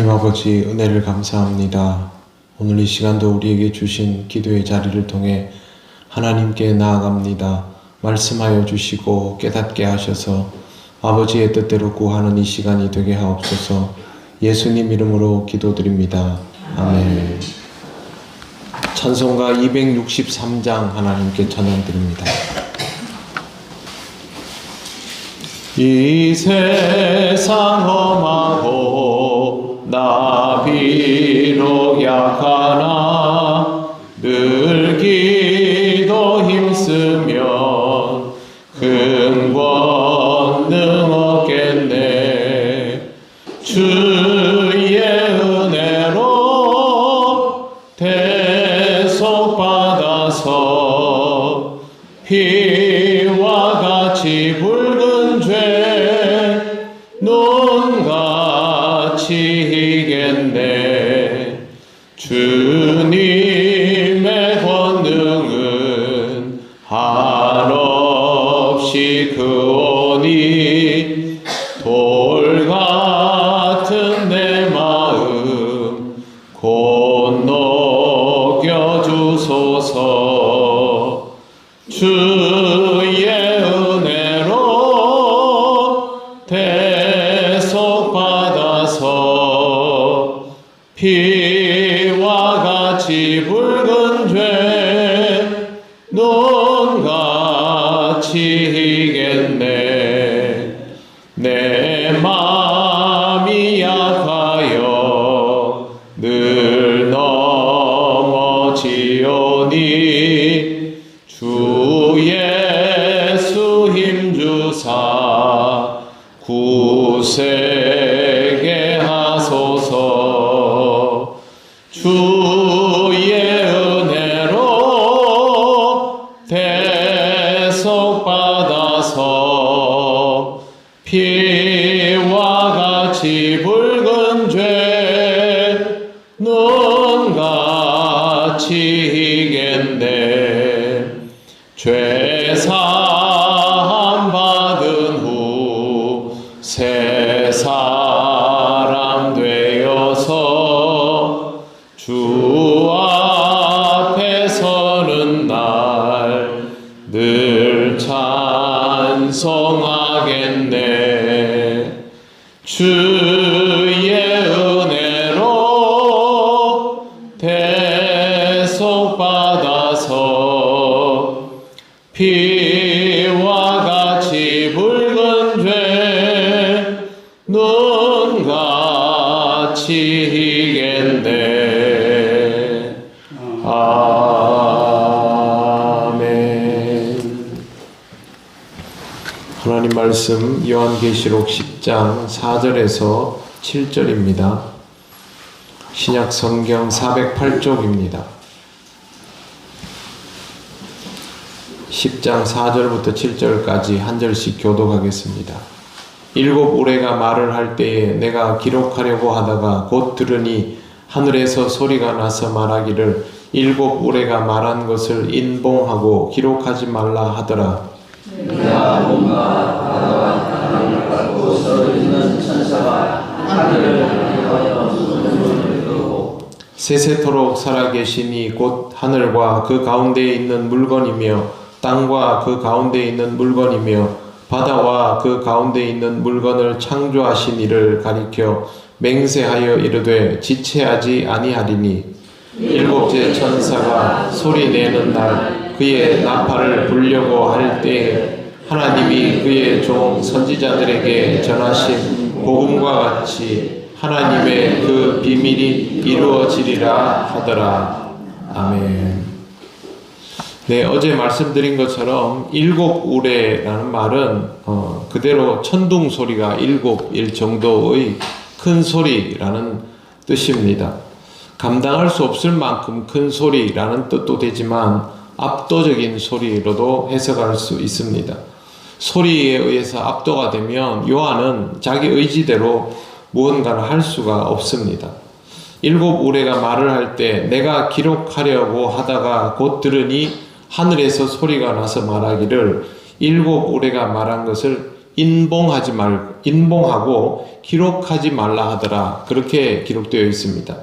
하나님 아버지, 은혜를 감사합니다. 오늘 이 시간도 우리에게 주신 기도의 자리를 통해 하나님께 나아갑니다. 말씀하여 주시고 깨닫게 하셔서 아버지의 뜻대로 구하는 이 시간이 되게 하옵소서. 예수님 이름으로 기도드립니다. 아멘. 찬송가 263장 하나님께 찬양드립니다. 이 세상 험하고 나 비록 약하나 늘 기도 힘쓰면 큰 권능 얻겠네. 주의 은혜로 대속받아서 피와 같이 붉은 죄 눈같이 이겠네. 주님의 권능은 한없이 크오니 돌 같은 내 마음 곧 녹여주소서. 주의 은혜로 대속받아서 피와 같이 붉은 죄 눈같이 이겠네. 내 마음이 약하여 늘 넘어지오니 주 예수 힘주사 굳세게 하소서. 주의 은혜로 대속받아서 피와 같이 붉은 죄 눈같이 이겠네. 죄 사함 받은 후 새 사람 되어서 주 앞에 서는 날 늘 찬송하겠네. 주의 은혜로 대속받아서 피와 같이 붉은 죄 눈같이 이겠네. 아멘. 하나님 말씀 요한계시록 10장 4절에서 7절입니다. 신약 성경 408쪽입니다. 10장 4절부터 7절까지 한 절씩 교독하겠습니다. 일곱 우레가 말을 할 때에 내가 기록하려고 하다가 곧 들으니 하늘에서 소리가 나서 말하기를 일곱 우레가 말한 것을 인봉하고 기록하지 말라 하더라. 내가 몸과 바다와 땅을 갖고 서 있는 천사가 하늘을 향하여 손을 들고 세세토록 살아계시니 곧 하늘과 그 가운데에 있는 물건이며 땅과 그 가운데에 있는 물건이며 바다와 그 가운데에 있는 물건을 창조하신 이를 가리켜 맹세하여 이르되 지체하지 아니하리니 일곱째 천사가 소리 내는 날 그의 나팔을 불려고 할 때에 하나님이 그의 종 선지자들에게 전하신 복음과 같이 하나님의 그 비밀이 이루어지리라 하더라. 아멘. 네, 어제 말씀드린 것처럼 일곱 우레라는 말은 그대로 천둥 소리가 일곱일 정도의 큰 소리라는 뜻입니다. 감당할 수 없을 만큼 큰 소리라는 뜻도 되지만 압도적인 소리로도 해석할 수 있습니다. 소리에 의해서 압도가 되면 요한은 자기 의지대로 무언가를 할 수가 없습니다. 일곱 우레가 말을 할 때 내가 기록하려고 하다가 곧 들으니 하늘에서 소리가 나서 말하기를 일곱 우레가 말한 것을 인봉하고 기록하지 말라 하더라. 그렇게 기록되어 있습니다.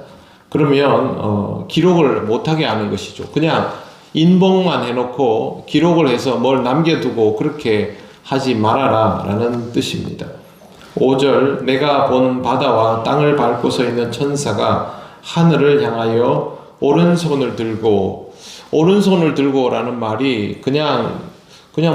그러면 기록을 못하게 하는 것이죠. 그냥 인봉만 해놓고 기록을 해서 뭘 남겨두고 그렇게 하지 말아라 라는 뜻입니다. 5절 내가 본 바다와 땅을 밟고 서 있는 천사가 하늘을 향하여 오른손을 들고 라는 말이 그냥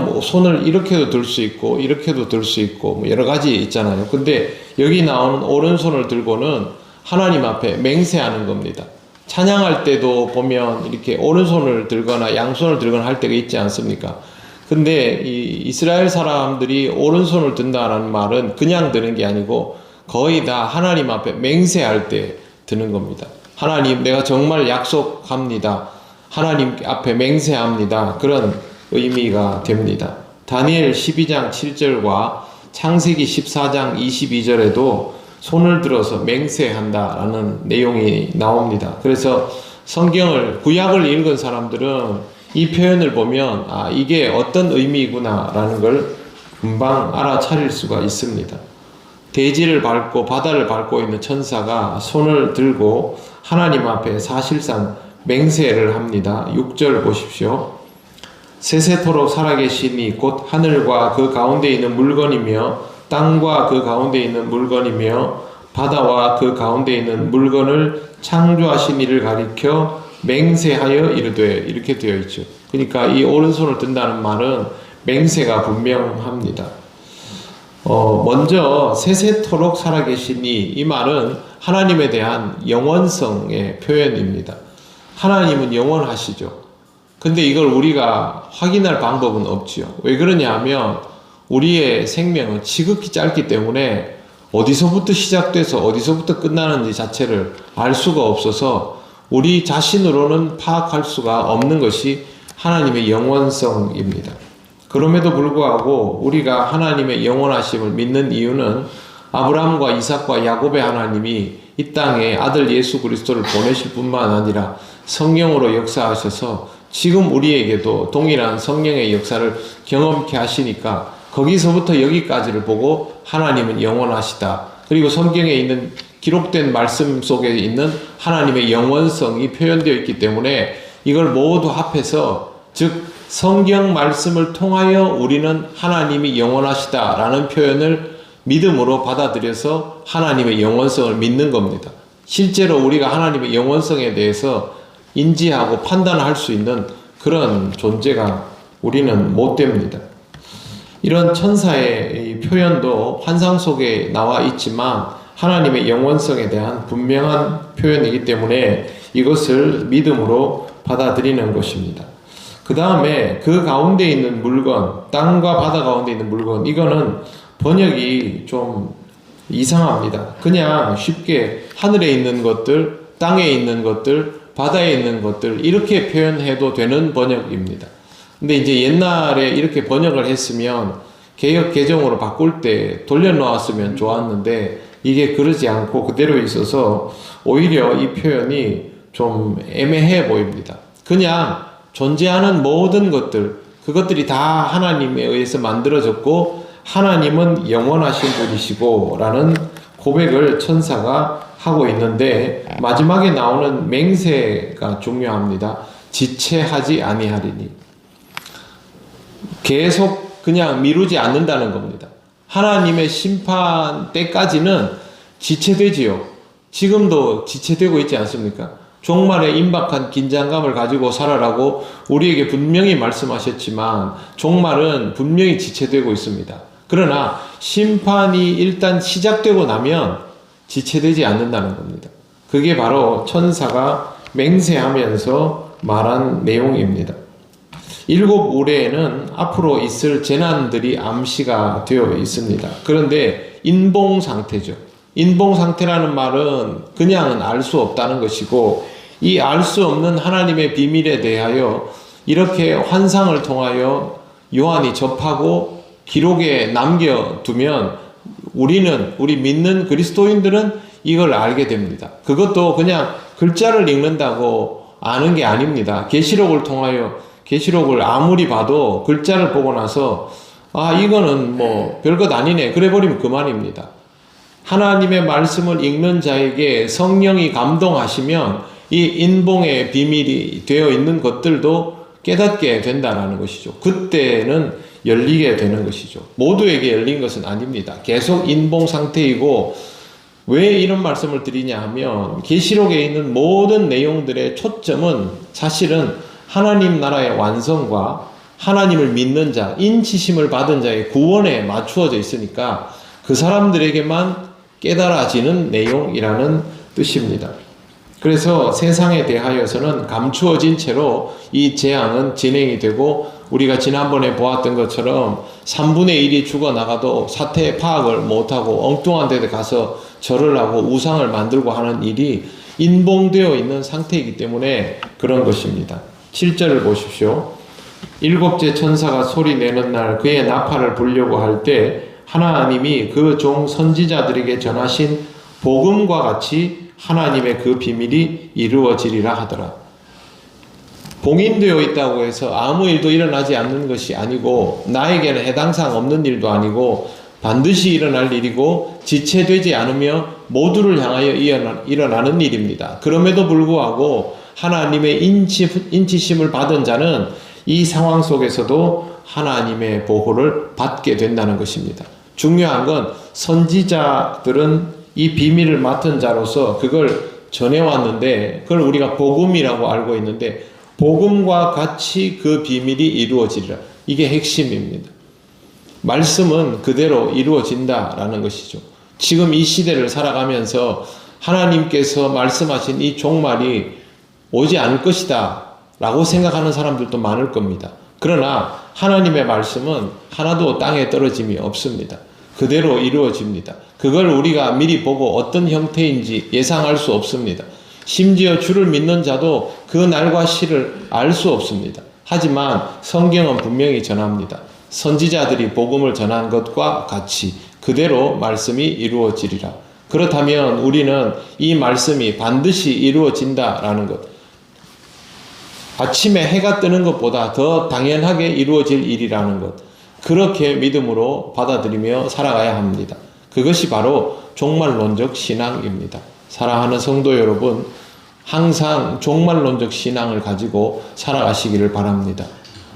뭐 손을 이렇게도 들 수 있고 이렇게도 들 수 있고 뭐 여러 가지 있잖아요. 근데 여기 나오는 오른손을 들고는 하나님 앞에 맹세하는 겁니다. 찬양할 때도 보면 이렇게 오른손을 들거나 양손을 들거나 할 때가 있지 않습니까? 근데 이 이스라엘 사람들이 오른손을 든다는 말은 그냥 드는 게 아니고 거의 다 하나님 앞에 맹세할 때 드는 겁니다. 하나님, 내가 정말 약속합니다. 하나님 앞에 맹세합니다. 그런 의미가 됩니다. 다니엘 12장 7절과 창세기 14장 22절에도 손을 들어서 맹세한다라는 내용이 나옵니다. 그래서 성경을, 구약을 읽은 사람들은 이 표현을 보면 이게 어떤 의미구나라는 걸 금방 알아차릴 수가 있습니다. 대지를 밟고 바다를 밟고 있는 천사가 손을 들고 하나님 앞에 사실상 맹세를 합니다. 6절 보십시오. 세세토록 살아계시니 곧 하늘과 그 가운데 있는 물건이며 땅과 그 가운데 있는 물건이며 바다와 그 가운데 있는 물건을 창조하신 이를 가리켜 맹세하여 이르되, 이렇게 되어 있죠. 그러니까 이 오른손을 든다는 말은 맹세가 분명합니다. 먼저 세세토록 살아계시니, 이 말은 하나님에 대한 영원성의 표현입니다. 하나님은 영원하시죠. 근데 이걸 우리가 확인할 방법은 없지요. 왜 그러냐 하면 우리의 생명은 지극히 짧기 때문에 어디서부터 시작돼서 어디서부터 끝나는지 자체를 알 수가 없어서 우리 자신으로는 파악할 수가 없는 것이 하나님의 영원성입니다. 그럼에도 불구하고 우리가 하나님의 영원하심을 믿는 이유는 아브라함과 이삭과 야곱의 하나님이 이 땅에 아들 예수 그리스도를 보내실 뿐만 아니라 성령으로 역사하셔서 지금 우리에게도 동일한 성령의 역사를 경험케 하시니까 거기서부터 여기까지를 보고 하나님은 영원하시다. 그리고 성경에 있는 기록된 말씀 속에 있는 하나님의 영원성이 표현되어 있기 때문에 이걸 모두 합해서, 즉 성경 말씀을 통하여 우리는 하나님이 영원하시다라는 표현을 믿음으로 받아들여서 하나님의 영원성을 믿는 겁니다. 실제로 우리가 하나님의 영원성에 대해서 인지하고 판단할 수 있는 그런 존재가 우리는 못 됩니다. 이런 천사의 표현도 환상 속에 나와 있지만 하나님의 영원성에 대한 분명한 표현이기 때문에 이것을 믿음으로 받아들이는 것입니다. 그 다음에 그 가운데 있는 물건, 땅과 바다 가운데 있는 물건, 이거는 번역이 좀 이상합니다. 그냥 쉽게 하늘에 있는 것들, 땅에 있는 것들, 바다에 있는 것들, 이렇게 표현해도 되는 번역입니다. 근데 이제 옛날에 이렇게 번역을 했으면 개역 개정으로 바꿀 때 돌려놓았으면 좋았는데 이게 그러지 않고 그대로 있어서 오히려 이 표현이 좀 애매해 보입니다. 그냥 존재하는 모든 것들, 그것들이 다 하나님에 의해서 만들어졌고 하나님은 영원하신 분이시고 라는 고백을 천사가 하고 있는데, 마지막에 나오는 맹세가 중요합니다. 지체하지 아니하리니. 계속 그냥 미루지 않는다는 겁니다. 하나님의 심판 때까지는 지체되지요. 지금도 지체되고 있지 않습니까? 종말의 임박한 긴장감을 가지고 살아라고 우리에게 분명히 말씀하셨지만 종말은 분명히 지체되고 있습니다. 그러나 심판이 일단 시작되고 나면 지체되지 않는다는 겁니다. 그게 바로 천사가 맹세하면서 말한 내용입니다. 7 우레에는 앞으로 있을 재난들이 암시가 되어 있습니다. 그런데 인봉 상태죠. 인봉 상태라는 말은 그냥은 알 수 없다는 것이고, 이 알 수 없는 하나님의 비밀에 대하여 이렇게 환상을 통하여 요한이 접하고 기록에 남겨두면 우리 믿는 그리스도인들은 이걸 알게 됩니다. 그것도 그냥 글자를 읽는다고 아는 게 아닙니다. 계시록을 통하여, 계시록을 아무리 봐도 글자를 보고 나서 이거는 뭐 별것 아니네. 그래 버리면 그만입니다. 하나님의 말씀을 읽는 자에게 성령이 감동하시면 이 인봉의 비밀이 되어 있는 것들도 깨닫게 된다는 것이죠. 그때는 열리게 되는 것이죠. 모두에게 열린 것은 아닙니다. 계속 인봉 상태이고, 왜 이런 말씀을 드리냐 하면 계시록에 있는 모든 내용들의 초점은 사실은 하나님 나라의 완성과 하나님을 믿는 자, 인치심을 받은 자의 구원에 맞추어져 있으니까 그 사람들에게만 깨달아지는 내용이라는 뜻입니다. 그래서 세상에 대하여서는 감추어진 채로 이 재앙은 진행이 되고, 우리가 지난번에 보았던 것처럼 3분의 1이 죽어나가도 사태 파악을 못하고 엉뚱한 데 가서 절을 하고 우상을 만들고 하는 일이 인봉되어 있는 상태이기 때문에 그런 것입니다. 7절을 보십시오. 일곱째 천사가 소리 내는 날 그의 나팔을 불려고 할 때 하나님이 그 종 선지자들에게 전하신 복음과 같이 하나님의 그 비밀이 이루어지리라 하더라. 봉인되어 있다고 해서 아무 일도 일어나지 않는 것이 아니고, 나에게는 해당사항 없는 일도 아니고 반드시 일어날 일이고 지체되지 않으며 모두를 향하여 일어나는 일입니다. 그럼에도 불구하고 하나님의 인치심을 받은 자는 이 상황 속에서도 하나님의 보호를 받게 된다는 것입니다. 중요한 건 선지자들은 이 비밀을 맡은 자로서 그걸 전해왔는데, 그걸 우리가 복음이라고 알고 있는데, 복음과 같이 그 비밀이 이루어지리라. 이게 핵심입니다. 말씀은 그대로 이루어진다라는 것이죠. 지금 이 시대를 살아가면서 하나님께서 말씀하신 이 종말이 오지 않을 것이다 라고 생각하는 사람들도 많을 겁니다. 그러나 하나님의 말씀은 하나도 땅에 떨어짐이 없습니다. 그대로 이루어집니다. 그걸 우리가 미리 보고 어떤 형태인지 예상할 수 없습니다. 심지어 주를 믿는 자도 그 날과 시를 알 수 없습니다. 하지만 성경은 분명히 전합니다. 선지자들이 복음을 전한 것과 같이 그대로 말씀이 이루어지리라. 그렇다면 우리는 이 말씀이 반드시 이루어진다라는 것, 아침에 해가 뜨는 것보다 더 당연하게 이루어질 일이라는 것, 그렇게 믿음으로 받아들이며 살아가야 합니다. 그것이 바로 종말론적 신앙입니다. 사랑하는 성도 여러분, 항상 종말론적 신앙을 가지고 살아가시기를 바랍니다.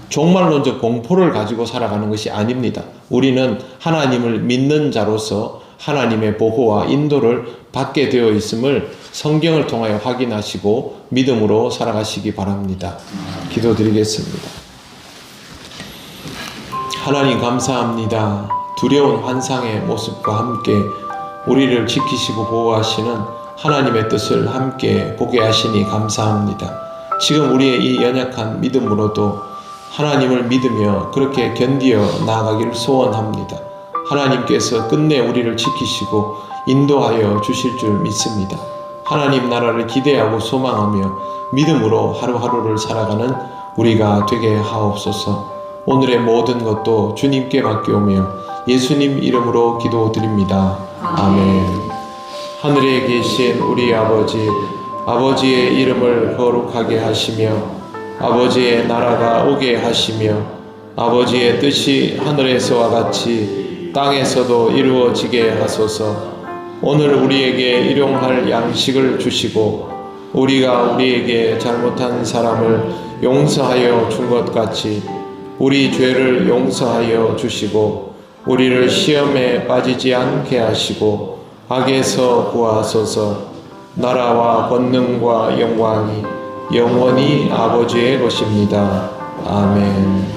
종말론적 공포를 가지고 살아가는 것이 아닙니다. 우리는 하나님을 믿는 자로서 하나님의 보호와 인도를 받게 되어 있음을 성경을 통하여 확인하시고 믿음으로 살아가시기 바랍니다. 기도드리겠습니다. 하나님 감사합니다. 두려운 환상의 모습과 함께 우리를 지키시고 보호하시는 하나님의 뜻을 함께 보게 하시니 감사합니다. 지금 우리의 이 연약한 믿음으로도 하나님을 믿으며 그렇게 견디어 나아가기를 소원합니다. 하나님께서 끝내 우리를 지키시고 인도하여 주실 줄 믿습니다. 하나님 나라를 기대하고 소망하며 믿음으로 하루하루를 살아가는 우리가 되게 하옵소서. 오늘의 모든 것도 주님께 맡겨오며 예수님 이름으로 기도드립니다. 아멘. 하늘에 계신 우리 아버지, 아버지의 이름을 거룩하게 하시며 아버지의 나라가 오게 하시며 아버지의 뜻이 하늘에서와 같이 땅에서도 이루어지게 하소서. 오늘 우리에게 일용할 양식을 주시고 우리가 우리에게 잘못한 사람을 용서하여 준 것 같이 우리 죄를 용서하여 주시고 우리를 시험에 빠지지 않게 하시고 악에서 구하소서. 나라와 권능과 영광이 영원히 아버지의 것입니다. 아멘.